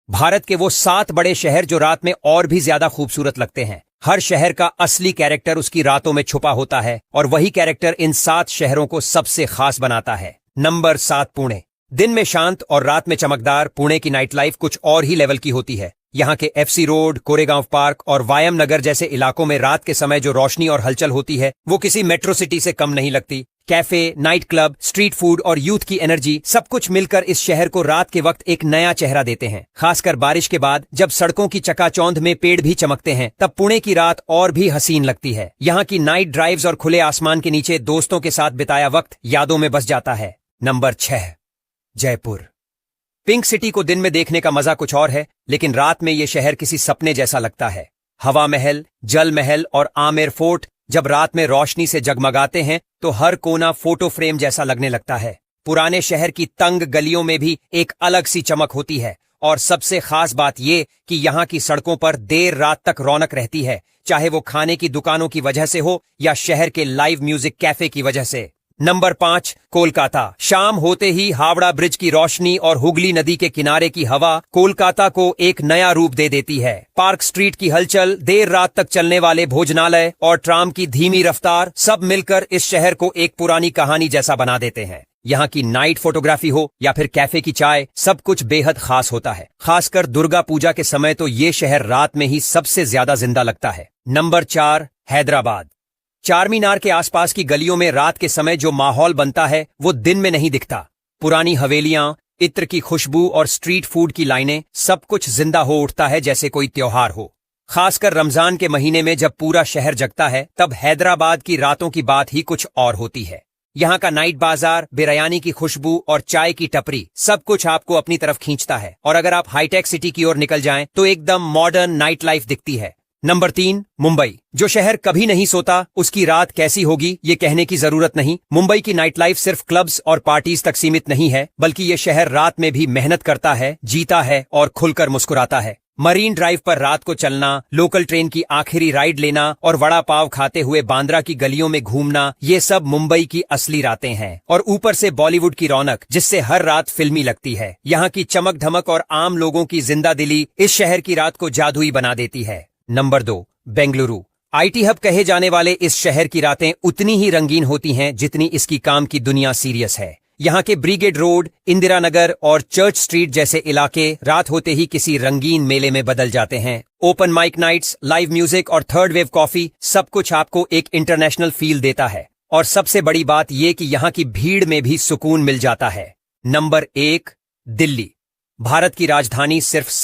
भारत के वो 7 बड़े शहर जो रात में और भी ज्यादा खूबसूरत लगते हैं। हर शहर का असली कैरेक्टर उसकी रातों में छुपा होता है और वही कैरेक्टर इन 7 शहरों को सबसे खास बनाता है। नंबर 7, पुणे। दिन में शांत और रात में चमकदार पुणे की नाइट लाइफ कुछ और ही लेवल की होती है। यहाँ के एफसी रोड, कोरेगांव पार्क और वायम नगर जैसे इलाकों में रात के समय जो रोशनी और हलचल होती है वो किसी मेट्रो सिटी से कम नहीं लगती। Cafe, night club, street food और यूथ की एनर्जी सब कुछ मिलकर इस शहर को रात के वक्त एक नया चेहरा देते हैं। खासकर बारिश के बाद जब सड़कों की चकाचौंध में पेड़ भी चमकते हैं तब पुणे की रात और भी हसीन लगती है। यहाँ की नाइट ड्राइव्स और खुले आसमान के नीचे दोस्तों के साथ बिताया वक्त यादों में बस जाता है। नंबर 6, जयपुर। पिंक सिटी को दिन में देखने का मजा कुछ और है, लेकिन रात में ये शहर किसी सपने जैसा लगता है। हवा महल, जल महल और आमेर फोर्ट जब रात में रोशनी से जगमगाते हैं तो हर कोना फोटो फ्रेम जैसा लगने लगता है। पुराने शहर की तंग गलियों में भी एक अलग सी चमक होती है और सबसे खास बात ये कि यहाँ की सड़कों पर देर रात तक रौनक रहती है, चाहे वो खाने की दुकानों की वजह से हो या शहर के लाइव म्यूजिक कैफे की वजह से। नंबर 5, कोलकाता। शाम होते ही हावड़ा ब्रिज की रोशनी और हुगली नदी के किनारे की हवा कोलकाता को एक नया रूप दे देती है। पार्क स्ट्रीट की हलचल, देर रात तक चलने वाले भोजनालय और ट्राम की धीमी रफ्तार सब मिलकर इस शहर को एक पुरानी कहानी जैसा बना देते हैं। यहाँ की नाइट फोटोग्राफी हो या फिर कैफे की चाय, सब कुछ बेहद खास होता है। खासकर दुर्गा पूजा के समय तो ये शहर रात में ही सबसे ज्यादा जिंदा लगता है। नंबर 4, हैदराबाद। चार मीनार के आसपास की गलियों में रात के समय जो माहौल बनता है वो दिन में नहीं दिखता। पुरानी हवेलियां, इत्र की खुशबू और स्ट्रीट फूड की लाइनें, सब कुछ जिंदा हो उठता है जैसे कोई त्योहार हो। खासकर रमजान के महीने में जब पूरा शहर जगता है तब हैदराबाद की रातों की बात ही कुछ और होती है। यहाँ का नाइट बाजार, बिरयानी की खुशबू और चाय की टपरी सब कुछ आपको अपनी तरफ खींचता है। और अगर आप हाईटेक सिटी की ओर निकल जाएं तो एकदम मॉडर्न नाइट लाइफ दिखती है। नंबर 3, मुंबई। जो शहर कभी नहीं सोता, उसकी रात कैसी होगी ये कहने की जरूरत नहीं। मुंबई की नाइट लाइफ सिर्फ क्लब्स और पार्टीज तक सीमित नहीं है, बल्कि ये शहर रात में भी मेहनत करता है, जीता है और खुलकर मुस्कुराता है। मरीन ड्राइव पर रात को चलना, लोकल ट्रेन की आखिरी राइड लेना और वड़ा पाव खाते हुए बांद्रा की गलियों में घूमना, ये सब मुंबई की असली रातें हैं। और ऊपर से बॉलीवुड की रौनक, जिससे हर रात फिल्मी लगती है। यहाँ की चमक धमक और आम लोगों की जिंदा दिली इस शहर की रात को जादुई बना देती है। नंबर 2, बेंगलुरु। आईटी हब कहे जाने वाले इस शहर की रातें उतनी ही रंगीन होती हैं जितनी इसकी काम की दुनिया सीरियस है। यहाँ के ब्रिगेड रोड, इंदिरा नगर और चर्च स्ट्रीट जैसे इलाके रात होते ही किसी रंगीन मेले में बदल जाते हैं। Open mic nights, live music और थर्ड वेव कॉफी सब कुछ आपको एक इंटरनेशनल फील देता है। और सबसे बड़ी बात यह कि यहाँ की भीड़ में भी सुकून मिल जाता है। नंबर 1, दिल्ली। भारत की राजधानी सिर्फ